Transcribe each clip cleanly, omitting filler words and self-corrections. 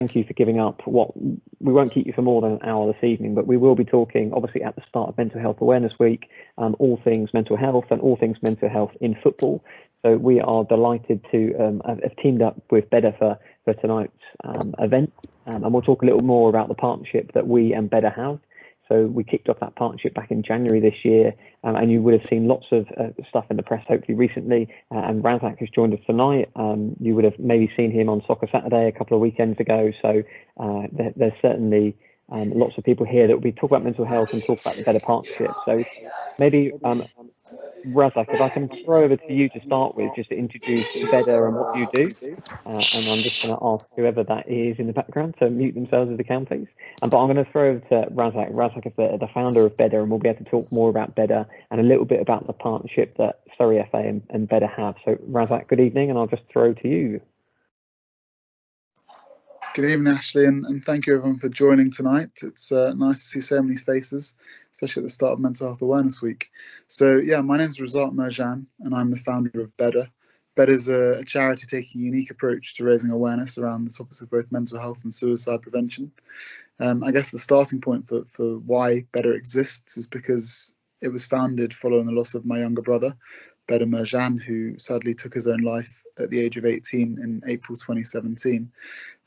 thank you for giving up. We won't keep you for more than an hour this evening, but we will be talking, obviously, at the start of Mental Health Awareness Week, all things mental health and all things mental health in football. So we are delighted to have teamed up with Better for tonight's event, and we'll talk a little more about the partnership that we and Better have. So we kicked off that partnership back in January this year, and you would have seen lots of stuff in the press, hopefully recently. And Razak has joined us tonight. You would have maybe seen him on Soccer Saturday a couple of weekends ago. So there's certainly lots of people here that will be talking about mental health and talk about the Better partnership. So maybe Razak, if I can throw over to you to start with, just to introduce Better and what you do. And I'm just going to ask whoever that is in the background to mute themselves if they can, please. But I'm going to throw over to Razak. Razak is the founder of Better, and we'll be able to talk more about Better and a little bit about the partnership that Surrey FA and Better have. So Razak, good evening, and I'll just throw to you. Good evening, Ashley, and thank you everyone for joining tonight. It's nice to see so many faces, especially at the start of Mental Health Awareness Week. So yeah, my name is Razak Merjan, and I'm the founder of Better. Better is a charity taking a unique approach to raising awareness around the topics of both mental health and suicide prevention. I guess the starting point for why Better exists is because it was founded following the loss of my younger brother, Better Merjan, who sadly took his own life at the age of 18 in April 2017.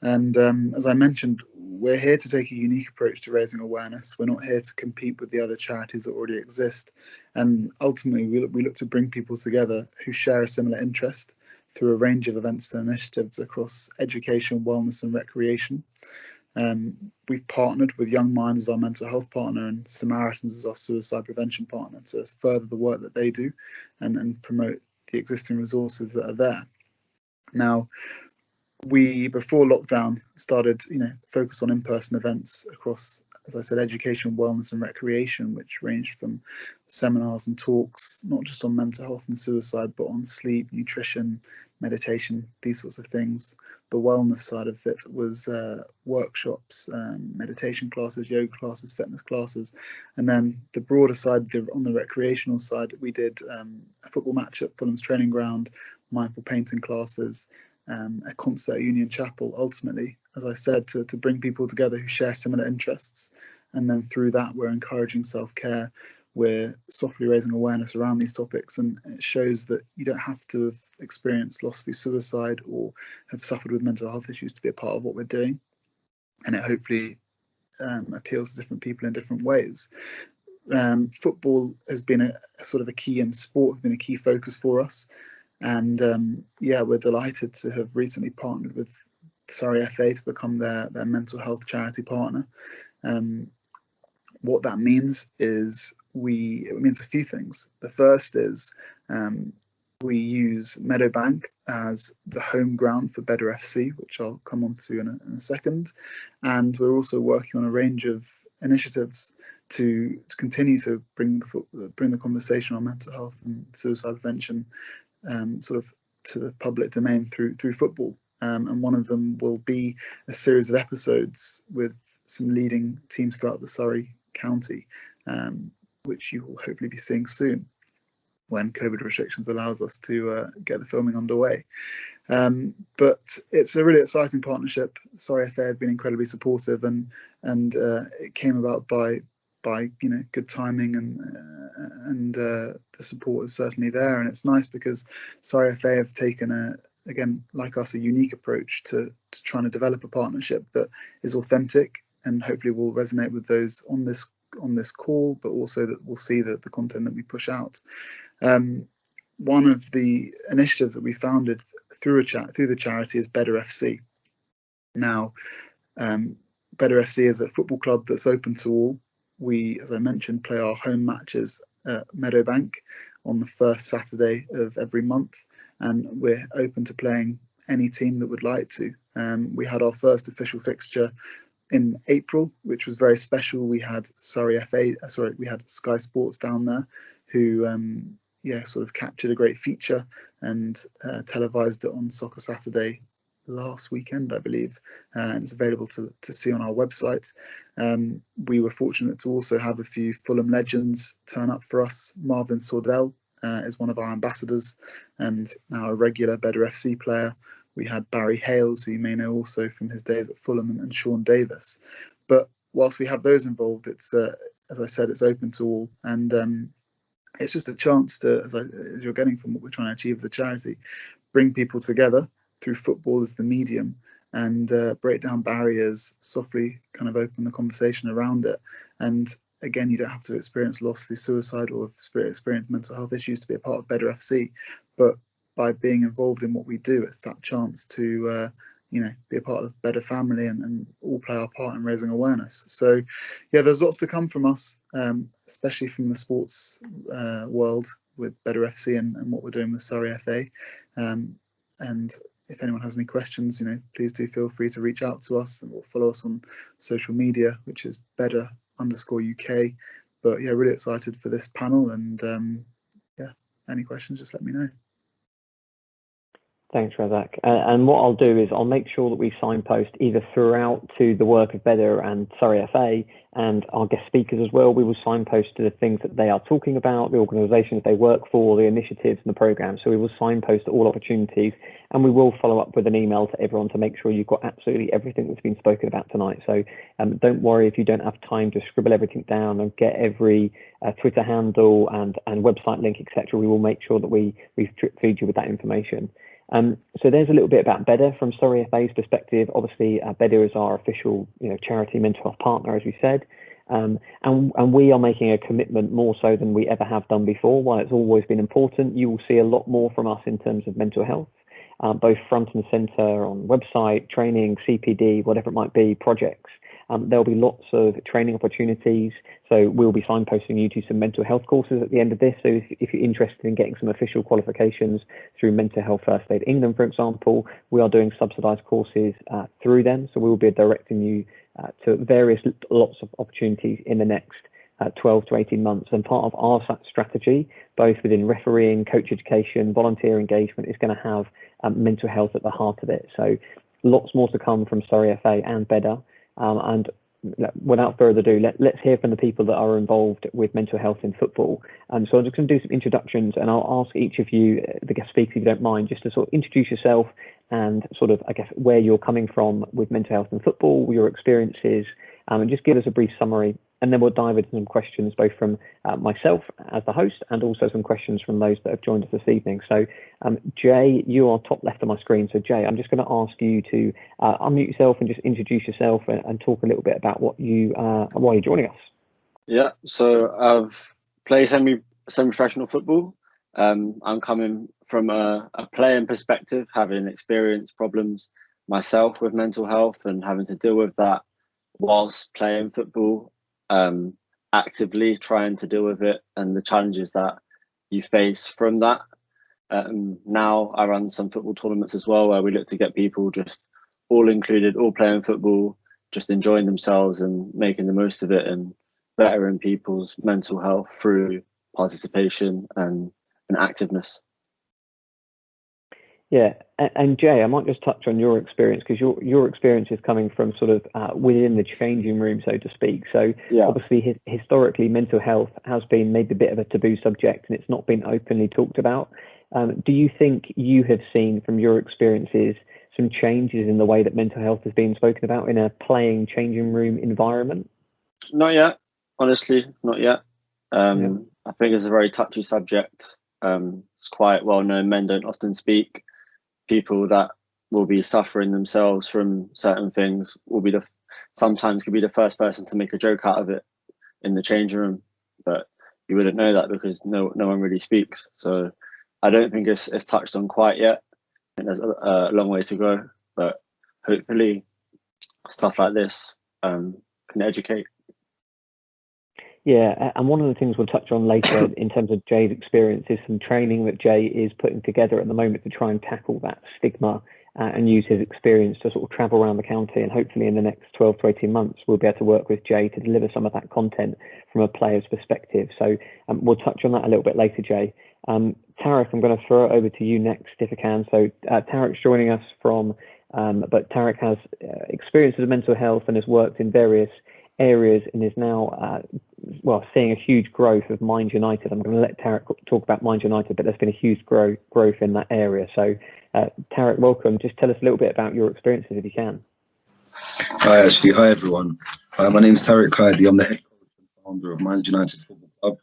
And as I mentioned, we're here to take a unique approach to raising awareness. We're not here to compete with the other charities that already exist. And ultimately, we look to bring people together who share a similar interest through a range of events and initiatives across education, wellness and recreation. We've partnered with Young Minds as our mental health partner and Samaritans as our suicide prevention partner to further the work that they do and promote the existing resources that are there. Now, we, before lockdown, started, focus on in-person events across, as I said, education, wellness and recreation, which ranged from seminars and talks, not just on mental health and suicide, but on sleep, nutrition, meditation, these sorts of things. The wellness side of it was workshops, meditation classes, yoga classes, fitness classes. And then the broader side, on the recreational side, we did a football match at Fulham's training ground, mindful painting classes, a concert at Union Chapel, ultimately, as I said, to bring people together who share similar interests. And then through that, we're encouraging self-care. We're softly raising awareness around these topics, and it shows that you don't have to have experienced loss through suicide or have suffered with mental health issues to be a part of what we're doing. And it hopefully appeals to different people in different ways. Football has been a sort of a key, and sport has been a key focus for us. And we're delighted to have recently partnered with Surrey FA to become their mental health charity partner. What that means is it means a few things. The first is we use Meadowbank as the home ground for Better FC, which I'll come on to in a second. And we're also working on a range of initiatives to continue to bring the conversation on mental health and suicide prevention sort of to the public domain through football. And one of them will be a series of episodes with some leading teams throughout the Surrey county, which you will hopefully be seeing soon when COVID restrictions allows us to get the filming underway. But it's a really exciting partnership. Surrey FA have been incredibly supportive, and it came about by good timing, and the support is certainly there. And it's nice because Surrey FA have taken again, like us, a unique approach to trying to develop a partnership that is authentic and hopefully will resonate with those on this call, but also that we'll see the content that we push out. One of the initiatives that we founded through the charity is Better FC. Now, Better FC is a football club that's open to all. We, as I mentioned, play our home matches at Meadowbank on the first Saturday of every month, and we're open to playing any team that would like to. We had our first official fixture in April, which was very special. We had we had Sky Sports down there, who sort of captured a great feature and televised it on Soccer Saturday last weekend, I believe, and it's available to see on our website. We were fortunate to also have a few Fulham legends turn up for us. Marvin Sordell is one of our ambassadors and now a regular Better FC player. We had Barry Hales, who you may know also from his days at Fulham, and Sean Davis. But whilst we have those involved, it's as I said, it's open to all, and it's just a chance to, as you're getting from what we're trying to achieve as a charity, bring people together through football as the medium, and break down barriers, softly kind of open the conversation around it. And again, you don't have to experience loss through suicide or experience mental health issues to be a part of Better FC, but by being involved in what we do, it's that chance to be a part of Better family and all play our part in raising awareness. So yeah, there's lots to come from us, especially from the sports world with Better FC and what we're doing with Surrey FA. And if anyone has any questions, please do feel free to reach out to us, or follow us on social media, which is better_UK. But yeah, really excited for this panel, and any questions, just let me know. Thanks, Razak. And what I'll do is I'll make sure that we signpost either throughout to the work of Better and Surrey FA and our guest speakers as well. We will signpost to the things that they are talking about, the organisations they work for, the initiatives and the programmes. So we will signpost all opportunities, and we will follow up with an email to everyone to make sure you've got absolutely everything that's been spoken about tonight. So don't worry if you don't have time to scribble everything down and get every Twitter handle and website link, etc. We will make sure that we drip feed you with that information. So there's a little bit about Better from Surrey FA's perspective. Obviously, Better is our official, charity mental health partner, as we said, and we are making a commitment more so than we ever have done before. While it's always been important, you will see a lot more from us in terms of mental health, both front and centre on website, training, CPD, whatever it might be, projects. There'll be lots of training opportunities. So we'll be signposting you to some mental health courses at the end of this. So if you're interested in getting some official qualifications through Mental Health First Aid England, for example, we are doing subsidised courses through them. So we'll be directing you to lots of opportunities in the next 12 to 18 months. And part of our strategy, both within refereeing, coach education, volunteer engagement, is going to have mental health at the heart of it. So lots more to come from Surrey FA and Better. And without further ado, let's hear from the people that are involved with mental health in football. So I'm just going to do some introductions, and I'll ask each of you, the guest speakers, if you don't mind, just to sort of introduce yourself and sort of, I guess, where you're coming from with mental health in football, your experiences, and just give us a brief summary. And then we'll dive into some questions, both from myself as the host and also some questions from those that have joined us this evening. So, Jay, you are top left of my screen. So, Jay, I'm just going to ask you to unmute yourself and just introduce yourself and talk a little bit about why you're joining us. Yeah, so I've played semi-professional football. I'm coming from a playing perspective, having experienced problems myself with mental health and having to deal with that whilst playing football. Actively trying to deal with it and the challenges that you face from that. Now I run some football tournaments as well, where we look to get people just all included, all playing football, just enjoying themselves and making the most of it and bettering people's mental health through participation and activeness. Yeah, and Jay, I might just touch on your experience, because your experience is coming from sort of within the changing room, so to speak. So yeah. Obviously, historically, mental health has been maybe a bit of a taboo subject, and it's not been openly talked about. Do you think you have seen from your experiences some changes in the way that mental health is being spoken about in a playing changing room environment? Not yet, honestly, not yet. I think it's a very touchy subject. It's quite well known. Men don't often speak. People that will be suffering themselves from certain things will be sometimes could be the first person to make a joke out of it in the changing room, but you wouldn't know that because no one really speaks. So I don't think it's touched on quite yet. I think there's a long way to go, but hopefully stuff like this can educate. Yeah, and one of the things we'll touch on later in terms of Jay's experience is some training that Jay is putting together at the moment to try and tackle that stigma and use his experience to sort of travel around the county, and hopefully in the next 12 to 18 months we'll be able to work with Jay to deliver some of that content from a player's perspective. So we'll touch on that a little bit later, Jay. Tarik, I'm going to throw it over to you next if I can. So Tarik's joining us but Tarik has experience with mental health and has worked in various areas and is now seeing a huge growth of Mind United. I'm going to let Tarik talk about Mind United, but there's been a huge growth in that area. So Tarik, welcome. Just tell us a little bit about your experiences if you can. Hi, Ashley. Hi, everyone. My name is Tarik Kaidi. I'm the head coach and founder of United Football Club.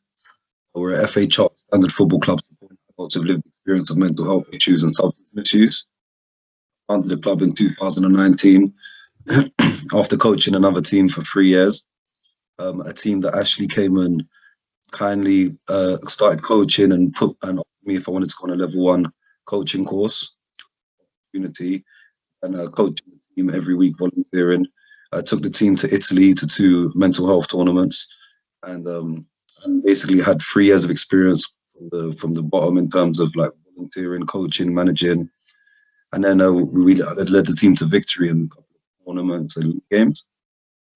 We're a FA Chartered standard football club supporting adults who've lived the experience of mental health issues and substance misuse. Founded the club in 2019 after coaching another team for 3 years. A team that actually came and kindly started coaching and offered me if I wanted to go on a level 1 coaching course, opportunity, and coaching the team every week, volunteering. I took the team to Italy to 2 mental health tournaments, and basically had 3 years of experience from the bottom in terms of like volunteering, coaching, managing, and then we led the team to victory in a couple of tournaments and games.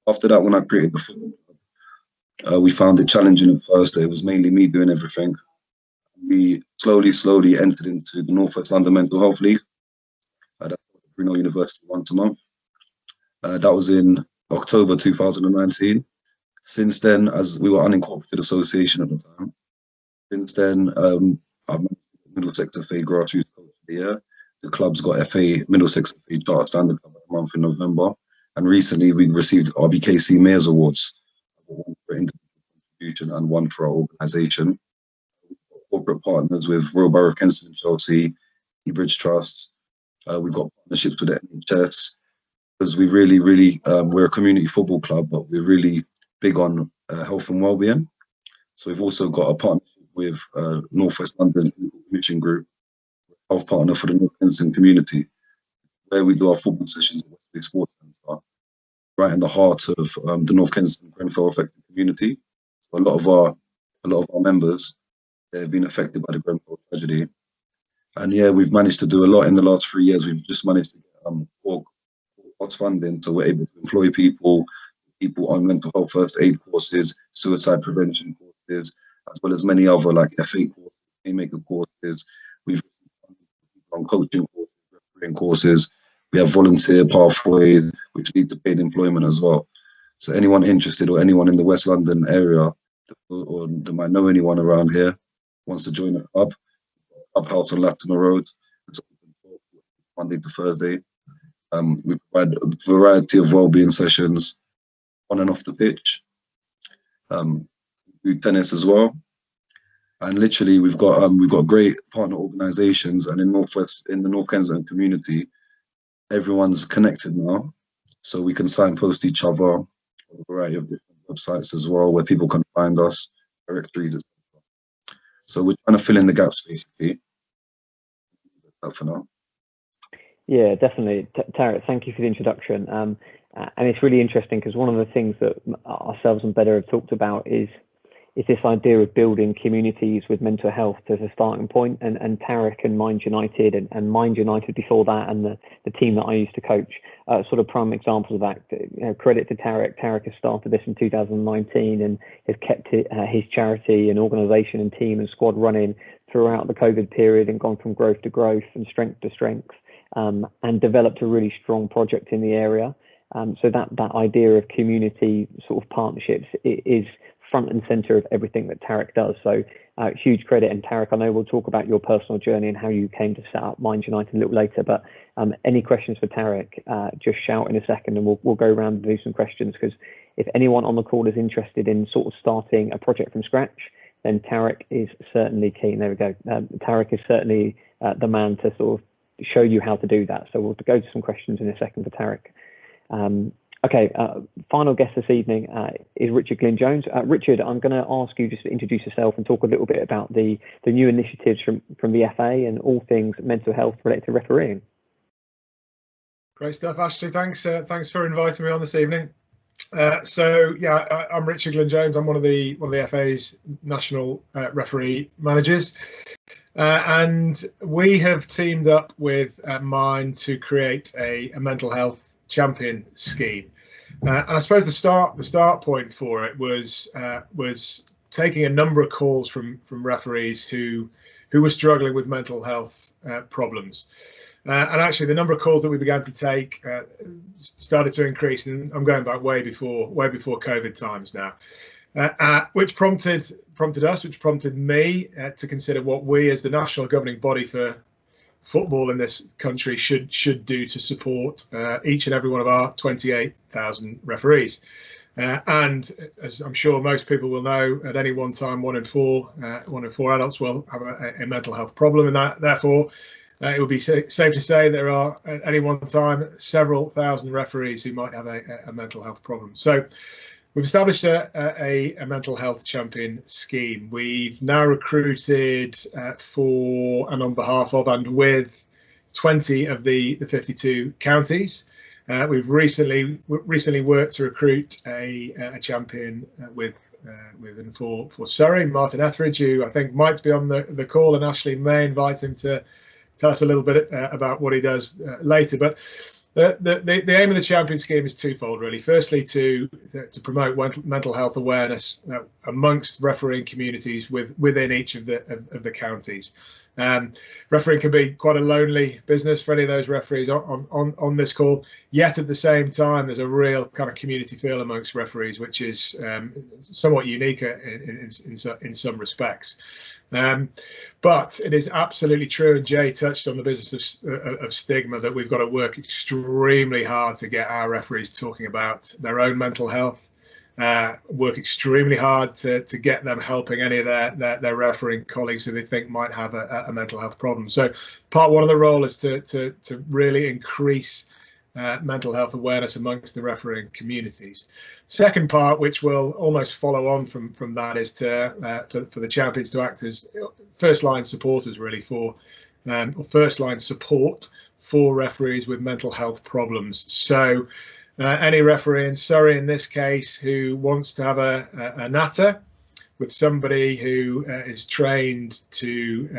After that, when I created the football club, we found it challenging at first. It was mainly me doing everything. We slowly entered into the North West London Mental Health League. That's Brunel University once a month. That was in October 2019. Since then, as we were unincorporated association at the time, since then, I've managed Middlesex FA Grassroots Coach of the Year. The club's got FA Middlesex FA Charter Standard Club of the month in November. And recently we received RBKC Mayor's Awards, one for individual contribution and one for our organisation. Corporate partners with Royal Borough of Kensington and Chelsea, Bridge Trust. We've got partnerships with the NHS, because we really, we're a community football club, but we're really big on health and wellbeing. So we've also got a partnership with North West London Commission Group, health partner for the North Kensington community, where we do our football sessions at Westgate Sports Centre, right in the heart of the North Kensington Grenfell affected community. So a lot of our members, they've been affected by the Grenfell tragedy. And yeah, we've managed to do a lot in the last 3 years. We've just managed to get COTS funding, so we're able to employ people on mental health first aid courses, suicide prevention courses, as well as many other like FA courses, Haymaker courses. We've on coaching courses, refereeing courses. We have volunteer pathways, which lead to paid employment as well. So anyone interested or anyone in the West London area, or that might know anyone around here, wants to join a club, Clubhouse on Latimer Road. It's open Monday to Thursday. We provide a variety of wellbeing sessions on and off the pitch. We do tennis as well. And literally, we've got great partner organisations, and in the North Kensington community, everyone's connected now, so we can signpost each other on a variety of different websites as well, where people can find us, directories, etc. So we're trying to fill in the gaps, basically. That's for now. Yeah, definitely. Tarik, thank you for the introduction. And it's really interesting because one of the things that ourselves and Better have talked about is this idea of building communities with mental health as a starting point. And Tarik and Mind United and Mind United before that, and the team that I used to coach, sort of prime examples of that. You know, credit to Tarik. Tarik has started this in 2019 and has kept his charity and organisation and team and squad running throughout the COVID period and gone from growth to growth and strength to strength. And developed a really strong project in the area. So that idea of community sort of partnerships is front and center of everything that Tarik does. So huge credit. And Tarik, I know we'll talk about your personal journey and how you came to set up Mind United a little later, but any questions for Tarik, just shout in a second and we'll go around and do some questions, because if anyone on the call is interested in sort of starting a project from scratch, then Tarik is certainly keen. There we go. Tarik is certainly the man to sort of show you how to do that. So we'll go to some questions in a second for Tarik. Okay, final guest this evening is Richard Glynne-Jones. Richard, I'm going to ask you just to introduce yourself and talk a little bit about the new initiatives from the FA and all things mental health related to refereeing. Great stuff, Ashley. Thanks for inviting me on this evening. So yeah, I'm Richard Glynne-Jones. I'm one of the FA's national referee managers. And we have teamed up with Mind to create a mental health champion scheme. And I suppose the start point for it was taking a number of calls from referees who were struggling with mental health problems. And actually, the number of calls that we began to take started to increase, and I'm going back way before COVID times now. Which prompted me to consider what we as the national governing body for football in this country should do to support each and every one of our 28,000 referees. And as I'm sure most people will know, at any one time, one in four adults will have a mental health problem, and that therefore it would be safe to say there are at any one time several thousand referees who might have a mental health problem. So we've established a mental health champion scheme. We've now recruited for and on behalf of and with 20 of the 52 counties. We've recently worked to recruit a champion for Surrey, Martin Etheridge, who I think might be on the call, and Ashley may invite him to tell us a little bit about what he does later. But the aim of the champion scheme is twofold, really. Firstly, to promote mental health awareness amongst refereeing communities within each of the counties. Refereeing can be quite a lonely business for any of those referees on this call, yet at the same time there's a real kind of community feel amongst referees, which is somewhat unique in some respects. But it is absolutely true, and Jay touched on the business of stigma, that we've got to work extremely hard to get our referees talking about their own mental health, work extremely hard to get them helping any of their refereeing colleagues who they think might have a mental health problem. So part one of the role is to really increase mental health awareness amongst the refereeing communities. Second part, which will almost follow on from that, is for the champions to act as first line supporters, really, or first line support for referees with mental health problems. So any referee in Surrey, in this case, who wants to have a natter with somebody who is trained to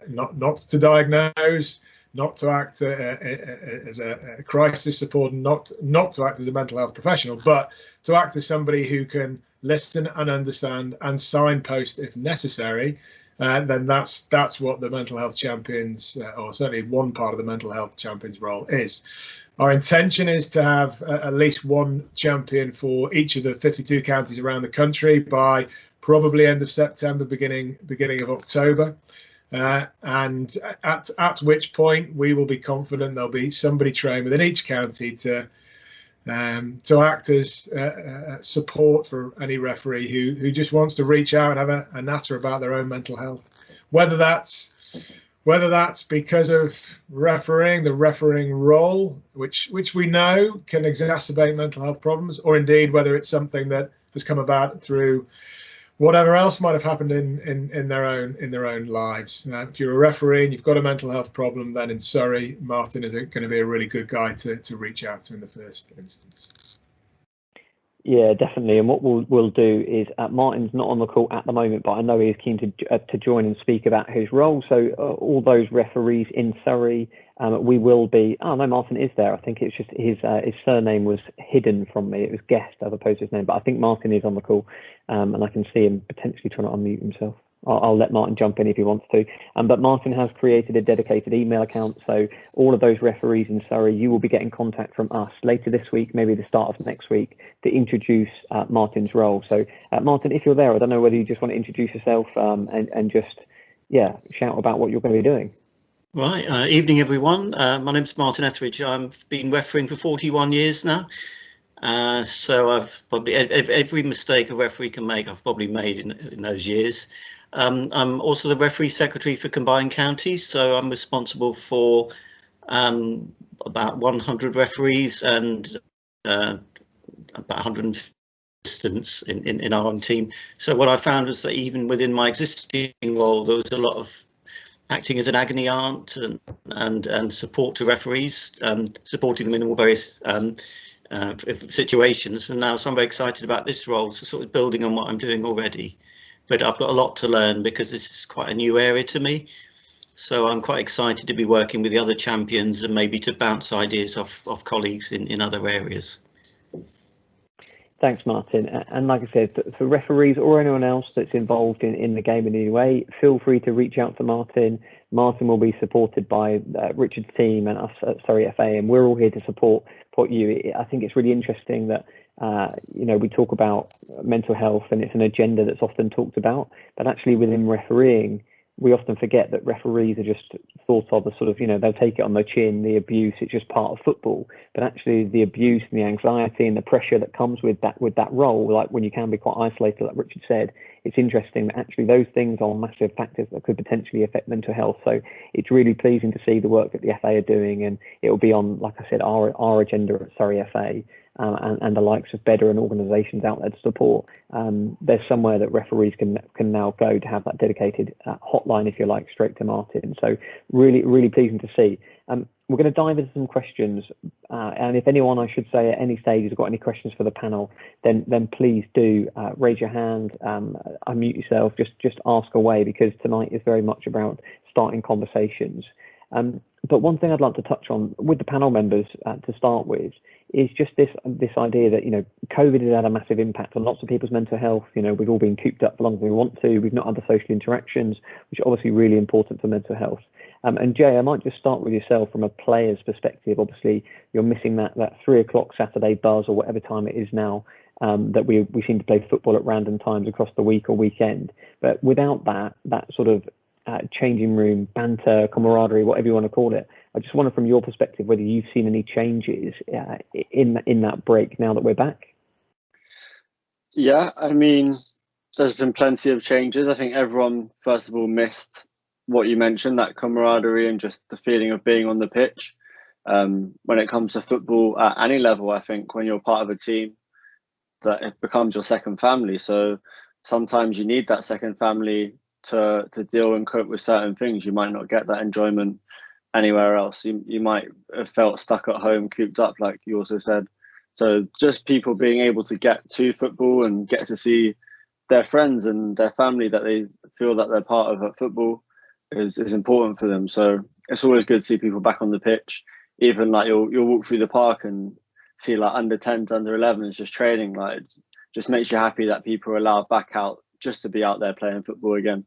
not to diagnose, not to act as a crisis support, not to act as a mental health professional, but to act as somebody who can listen and understand and signpost if necessary, then that's what the mental health champions, or certainly one part of the mental health champions role is. Our intention is to have at least one champion for each of the 52 counties around the country by probably end of September, beginning of October. And at which point we will be confident there'll be somebody trained within each county to act as support for any referee who just wants to reach out and have a natter about their own mental health, whether that's because of refereeing, the refereeing role, which we know can exacerbate mental health problems, or indeed whether it's something that has come about through whatever else might have happened in their own lives. If you're a referee and you've got a mental health problem, then in Surrey, Martin is going to be a really good guy to reach out to in the first instance. Yeah, definitely. And what we'll do is, Martin's not on the call at the moment, but I know he is keen to join and speak about his role. So all those referees in Surrey, we will be. Oh no, Martin is there. I think it's just his surname was hidden from me. It was guest as opposed to his name. But I think Martin is on the call, and I can see him potentially trying to unmute himself. I'll let Martin jump in if he wants to. But Martin has created a dedicated email account. So all of those referees in Surrey, you will be getting contact from us later this week, maybe the start of next week, to introduce Martin's role. So Martin, if you're there, I don't know whether you just want to introduce yourself and just, shout about what you're going to be doing. Right. Evening, everyone. My name's Martin Etheridge. I've been refereeing for 41 years now. So I've probably every mistake a referee can make, I've probably made in those years. I'm also the referee secretary for combined counties, so I'm responsible for about 100 referees and about 150 assistants in our own team. So what I found was that even within my existing role, there was a lot of acting as an agony aunt and support to referees, supporting them in all various situations. And now, so I'm very excited about this role, so sort of building on what I'm doing already. But I've got a lot to learn because this is quite a new area to me. So I'm quite excited to be working with the other champions and maybe to bounce ideas off colleagues in other areas. Thanks, Martin. And like I said, for referees or anyone else that's involved in the game in any way, feel free to reach out to Martin. Martin will be supported by Richard's team and us at Surrey FA, and we're all here to support you. I think it's really interesting that we talk about mental health and it's an agenda that's often talked about, but actually within refereeing, we often forget that referees are just thought of as sort of, they'll take it on their chin, the abuse, it's just part of football. But actually the abuse and the anxiety and the pressure that comes with that role, like when you can be quite isolated, like Richard said, it's interesting that actually those things are massive factors that could potentially affect mental health. So it's really pleasing to see the work that the FA are doing, and it will be on, like I said, our agenda at Surrey FA. And the likes of Better and organisations out there to support. There's somewhere that referees can now go to have that dedicated hotline, if you like, straight to Martin. So really, really pleasing to see. We're going to dive into some questions, and if anyone, I should say, at any stage has got any questions for the panel, then please do raise your hand, unmute yourself, just ask away, because tonight is very much about starting conversations. But one thing I'd like to touch on with the panel members to start with is just this idea that, COVID has had a massive impact on lots of people's mental health. We've all been cooped up for longer than we want to. We've not had the social interactions, which are obviously really important for mental health. And Jay, I might just start with yourself from a player's perspective. Obviously, you're missing that 3 o'clock Saturday buzz, or whatever time it is now, that we seem to play football at random times across the week or weekend. But without that sort of changing room banter, camaraderie, whatever you want to call it, I just wonder from your perspective whether you've seen any changes in that break now that we're back. Yeah, I mean, there's been plenty of changes. I think everyone, first of all, missed what you mentioned, that camaraderie and just the feeling of being on the pitch. When it comes to football at any level, I think when you're part of a team, that it becomes your second family. So sometimes you need that second family to deal and cope with certain things. You might not get that enjoyment anywhere else. You might have felt stuck at home, cooped up, like you also said. So just people being able to get to football and get to see their friends and their family that they feel that they're part of at football is important for them. So it's always good to see people back on the pitch. Even like you'll walk through the park and see like under 10s, under 11s just training. Like, just makes you happy that people are allowed back out just to be out there playing football again.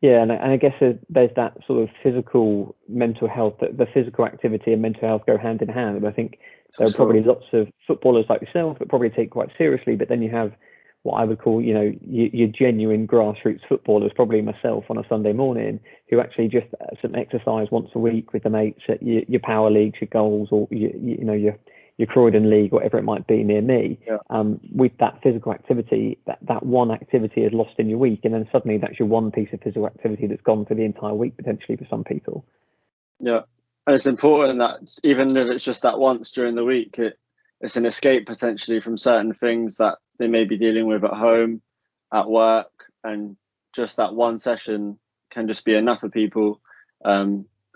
Yeah, and I guess there's that sort of physical mental health, that the physical activity and mental health go hand in hand. And I think there are probably lots of footballers like yourself that probably take quite seriously, but then you have what I would call, your genuine grassroots footballers, probably myself on a Sunday morning, who actually just some exercise once a week with the mates at your power leagues, your goals, or your Croydon League, whatever it might be near me. Yeah. With that physical activity, that one activity is lost in your week, and then suddenly that's your one piece of physical activity that's gone for the entire week potentially for some people. Yeah, and it's important that even if it's just that once during the week, it's an escape potentially from certain things that they may be dealing with at home, at work, and just that one session can just be enough for people.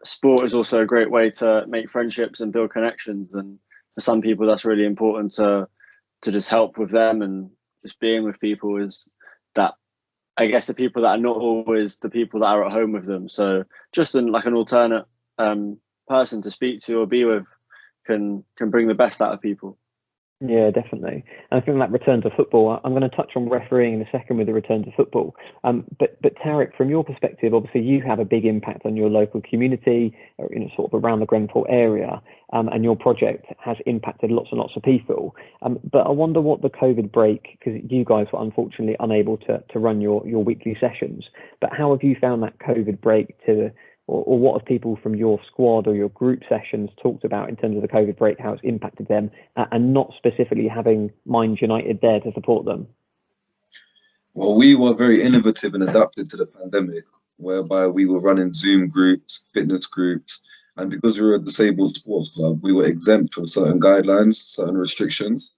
Sport is also a great way to make friendships and build connections, and for some people that's really important to just help with them, and just being with people is that, I guess, the people that are not always the people that are at home with them. So just an alternate person to speak to or be with can bring the best out of people. Yeah, definitely. And I think that return to football, I'm going to touch on refereeing in a second with the return to football. But Tarik, from your perspective, obviously you have a big impact on your local community, or, sort of around the Grenfell area, and your project has impacted lots and lots of people. But I wonder what the COVID break, because you guys were unfortunately unable to run your weekly sessions, but how have you found that COVID break or what have people from your squad or your group sessions talked about in terms of the COVID break, how it's impacted them, and not specifically having Mind United there to support them? Well, we were very innovative and adapted to the pandemic, whereby we were running Zoom groups, fitness groups, and because we were a disabled sports club, we were exempt from certain guidelines, certain restrictions.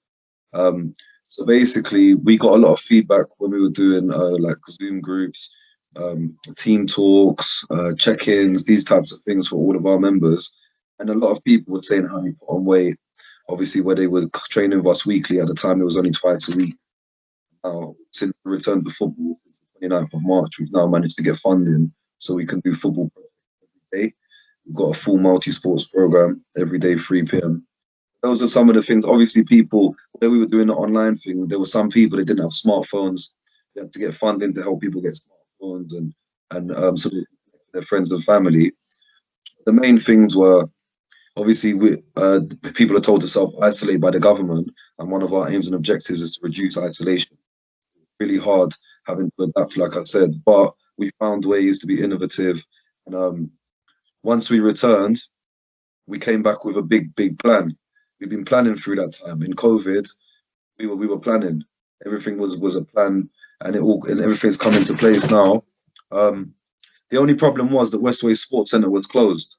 So basically, we got a lot of feedback when we were doing like Zoom groups, team talks, check-ins, these types of things for all of our members. And a lot of people were saying how we put on weight. Obviously, where they were training with us weekly, at the time it was only twice a week. Now, since the return to football, since the 29th of March, we've now managed to get funding so we can do football every day. We've got a full multi-sports program every day, 3 p.m. Those are some of the things. Obviously, people, where we were doing the online thing, there were some people that didn't have smartphones. They had to get funding to help people get smartphones and so their friends and family. The main things were, obviously, people are told to self-isolate by the government, and one of our aims and objectives is to reduce isolation. Really hard having to adapt, like I said, but we found ways to be innovative. And once we returned, we came back with a big plan. We've been planning through that time. In COVID, we were planning. Everything was a plan, and everything's come into place now. The only problem was that Westway Sports Centre was closed,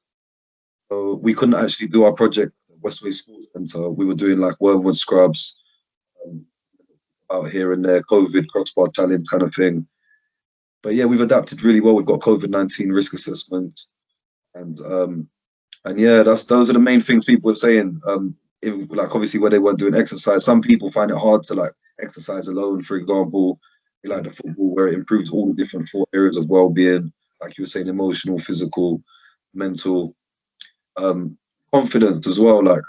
so we couldn't actually do our project at Westway Sports Centre. We were doing like wormwood scrubs out here and there, COVID crossbar challenge kind of thing. But yeah, we've adapted really well. We've got COVID-19 risk assessment, and yeah, those are the main things people were saying. Like obviously where they weren't doing exercise, some people find it hard to like exercise alone. For example, we like the football where it improves all the different 4 areas of well-being, like you were saying, emotional, physical, mental, confidence as well. Like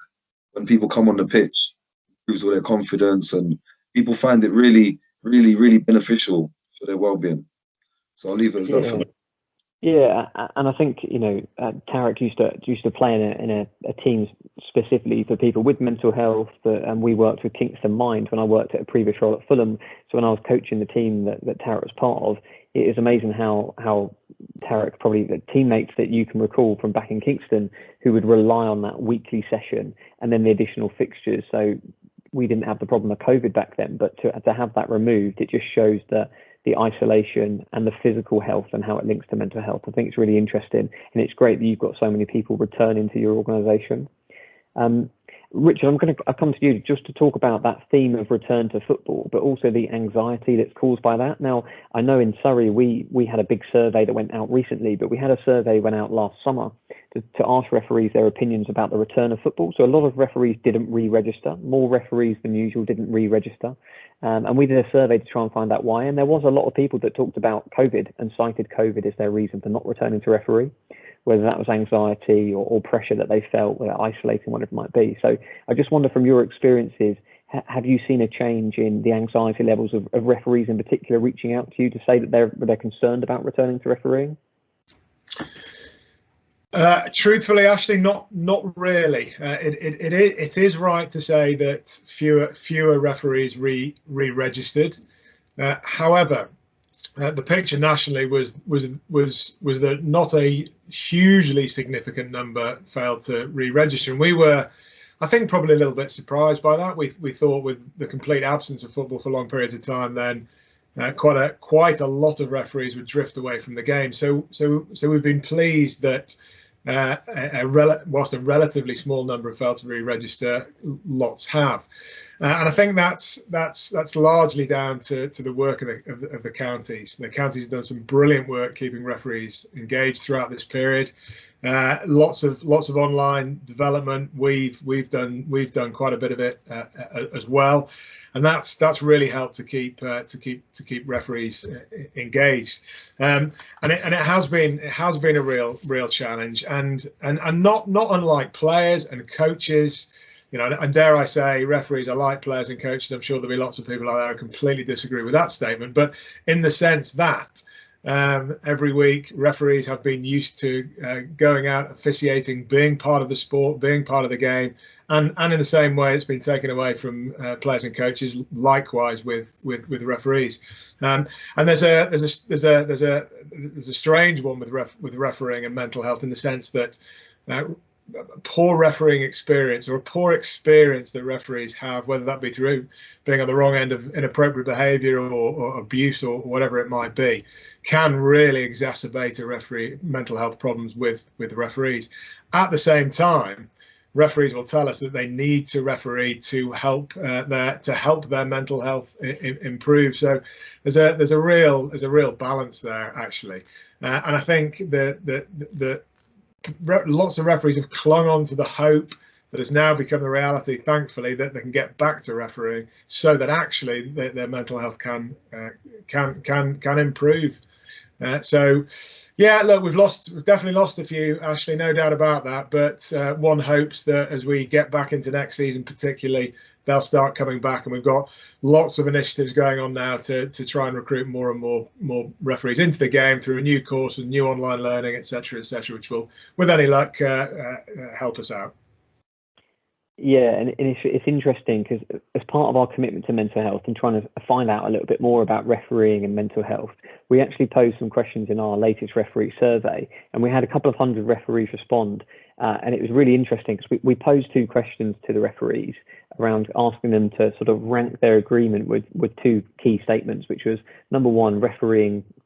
when people come on the pitch, it improves all their confidence, and people find it really beneficial for their well-being. So I'll leave it as that for now. Yeah, and I think Tarik used to play in a team specifically for people with mental health, and we worked with Kingston Mind when I worked at a previous role at Fulham. So when I was coaching the team that Tarik was part of, it is amazing how Tarik, probably the teammates that you can recall from back in Kingston, who would rely on that weekly session and then the additional fixtures. So we didn't have the problem of COVID back then, but to have that removed, it just shows the isolation and the physical health and how it links to mental health. I think it's really interesting, and it's great that you've got so many people returning to your organisation. Richard, I'll come to you just to talk about that theme of return to football, but also the anxiety that's caused by that. Now, I know in Surrey we had a big survey that went out recently, but we had a survey went out last summer to ask referees their opinions about the return of football. So a lot of referees didn't re-register. More referees than usual didn't re-register. And we did a survey to try and find out why. And there was a lot of people that talked about COVID and cited COVID as their reason for not returning to referee, whether that was anxiety or pressure that they felt, isolating, whatever it might be. So I just wonder, from your experiences, have you seen a change in the anxiety levels of referees in particular reaching out to you to say that they're concerned about returning to refereeing? Truthfully, Ashley, not really. It is right to say that fewer referees re-registered. However, the picture nationally was that not a hugely significant number failed to re-register, and we were, I think, probably a little bit surprised by that. We thought, with the complete absence of football for long periods of time, then quite a lot of referees would drift away from the game. So we've been pleased that whilst a relatively small number have failed to re-register, lots have. And I think that's largely down to the work of the counties. The counties have done some brilliant work keeping referees engaged throughout this period. Lots of online development. We've done quite a bit of it as well, and that's really helped to keep referees engaged. And it has been a real challenge, and not unlike players and coaches. You know, and dare I say, referees are like players and coaches. I'm sure there'll be lots of people out there who completely disagree with that statement. But in the sense that every week referees have been used to going out, officiating, being part of the sport, being part of the game, and in the same way it's been taken away from players and coaches. Likewise with referees, and there's a strange one with refereeing and mental health, in the sense that poor refereeing experience, or a poor experience that referees have, whether that be through being on the wrong end of inappropriate behaviour or abuse or whatever it might be, can really exacerbate a referee mental health problems with referees. At the same time, referees will tell us that they need to referee to help their mental health improve. So there's a real balance there, actually, and I think that lots of referees have clung on to the hope that has now become the reality, thankfully, that they can get back to refereeing, so that actually their mental health can improve. So yeah, look, we've definitely lost a few, Ashley, no doubt about that, but one hopes that as we get back into next season particularly, they'll start coming back, and we've got lots of initiatives going on now to try and recruit more and more referees into the game through a new course and new online learning, etc., which will, with any luck, help us out. Yeah, and it's interesting because as part of our commitment to mental health and trying to find out a little bit more about refereeing and mental health, we actually posed some questions in our latest referee survey, and we had a couple of hundred referees respond. And it was really interesting because we posed 2 questions to the referees around asking them to sort of rank their agreement with 2 key statements, which was number 1,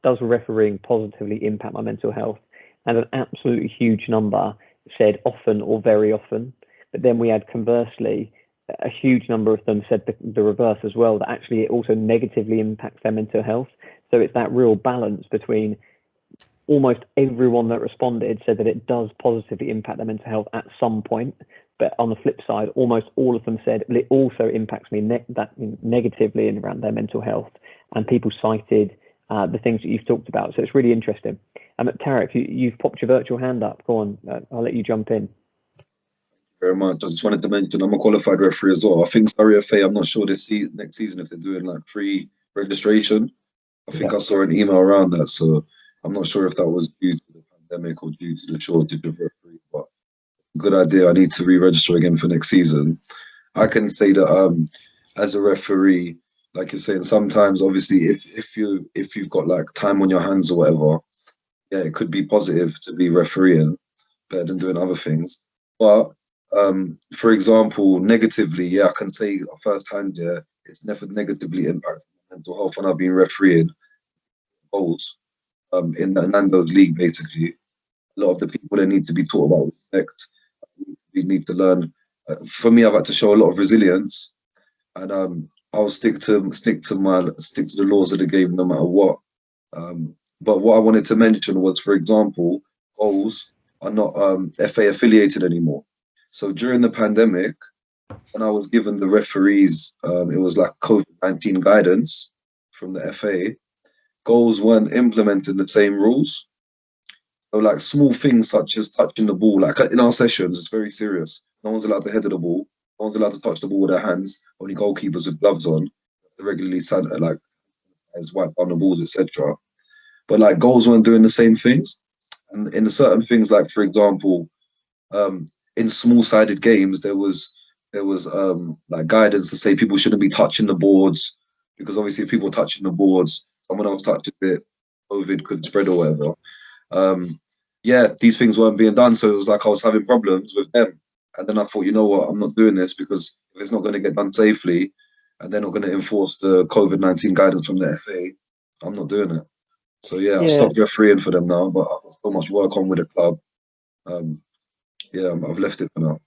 does refereeing positively impact my mental health? And an absolutely huge number said often or very often. But then we had conversely, a huge number of them said the reverse as well, that actually it also negatively impacts their mental health. So it's that real balance between almost everyone that responded said that it does positively impact their mental health at some point. But on the flip side, almost all of them said it also impacts me negatively and around their mental health. And people cited the things that you've talked about. So it's really interesting. Tarik, you've popped your virtual hand up. Go on, I'll let you jump in. Very much. I just wanted to mention I'm a qualified referee as well. I think Surrey FA, I'm not sure next season if they're doing like free registration. I think I saw an email around that, so I'm not sure if that was due to the pandemic or due to the shortage of referees, but good idea. I need to re-register again for next season. I can say that as a referee, like you're saying, sometimes obviously if you've got like time on your hands or whatever, yeah, it could be positive to be refereeing better than doing other things. But for example, negatively, yeah, I can say firsthand, yeah, it's never negatively impacted mental health when I've been refereeing goals in the Nando's league. Basically, a lot of the people that need to be taught about respect, we need to learn. For me, I've had to show a lot of resilience, and I'll stick to the laws of the game no matter what. But what I wanted to mention was, for example, goals are not FA affiliated anymore. So during the pandemic, when I was given the referees, it was like COVID-19 guidance from the FA, goals weren't implementing the same rules. So like small things such as touching the ball, like in our sessions, it's very serious. No one's allowed to head of the ball. No one's allowed to touch the ball with their hands. Only goalkeepers with gloves on. They regularly like wipe down the balls, etc. But like goals weren't doing the same things. And in certain things, like for example, in small-sided games, there was like guidance to say people shouldn't be touching the boards because obviously if people are touching the boards, someone else touches it, COVID could spread or whatever. Yeah, these things weren't being done, so it was like I was having problems with them. And then I thought, you know what, I'm not doing this because if it's not going to get done safely and they're not going to enforce the COVID-19 guidance from the FA, I'm not doing it. So yeah, I've stopped refereeing for them now, but I've got so much work on with the club. Yeah, I've left it for now.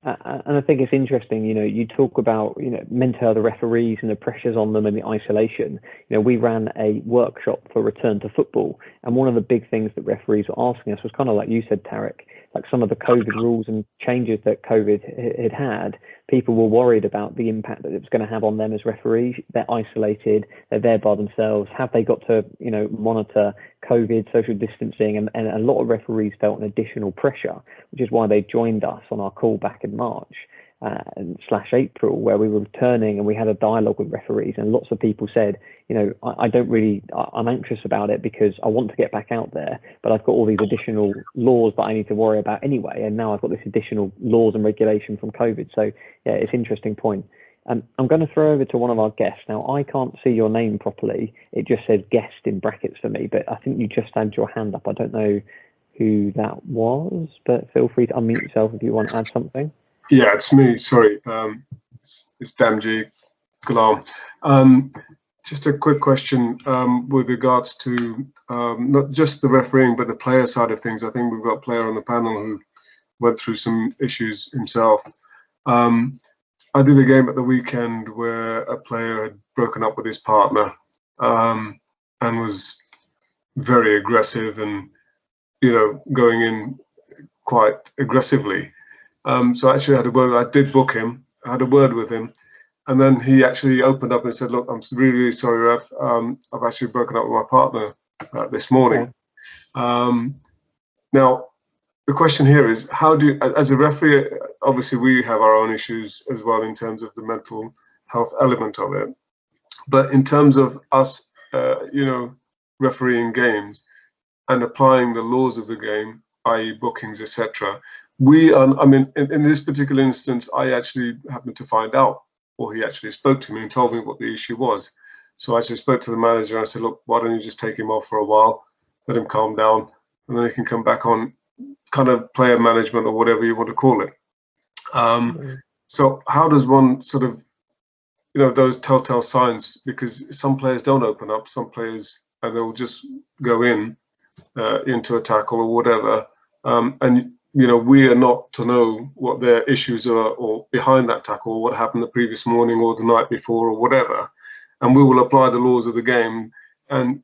And I think it's interesting, you talk about, mental health, the referees and the pressures on them and the isolation. We ran a workshop for return to football. And one of the big things that referees were asking us was kind of like you said, Tarik, like some of the COVID rules and changes that COVID had, people were worried about the impact that it was going to have on them as referees. They're isolated, they're there by themselves. Have they got to, monitor COVID, social distancing? And a lot of referees felt an additional pressure, which is why they joined us on our call back in March /April, where we were returning and we had a dialogue with referees, and lots of people said, I'm anxious about it because I want to get back out there, but I've got all these additional laws that I need to worry about anyway, and now I've got this additional laws and regulation from COVID. So yeah, it's an interesting point. I'm going to throw over to one of our guests. Now, I can't see your name properly. It just says guest in brackets for me, but I think you just had your hand up. I don't know who that was, but feel free to unmute yourself if you want to add something. Yeah, it's me. Sorry, it's Damji Ghulam. Just a quick question with regards to not just the refereeing, but the player side of things. I think we've got a player on the panel who went through some issues himself. I did a game at the weekend where a player had broken up with his partner and was very aggressive and, going in quite aggressively. So I actually had a word. I did book him. I had a word with him, and then he actually opened up and said, "Look, I'm really, really sorry, Ref. I've actually broken up with my partner this morning." Now, the question here is, how do, as a referee, obviously we have our own issues as well in terms of the mental health element of it, but in terms of us, refereeing games and applying the laws of the game, i.e., bookings, etc. I mean, in this particular instance, I actually happened to find out, or he actually spoke to me and told me what the issue was. So I actually spoke to the manager and I said, look, why don't you just take him off for a while, let him calm down, and then he can come back on kind of player management or whatever you want to call it. So how does one sort of, those telltale signs, because some players don't open up, some players, and they'll just go into a tackle or whatever. And we are not to know what their issues are or behind that tackle, or what happened the previous morning or the night before or whatever. And we will apply the laws of the game. And,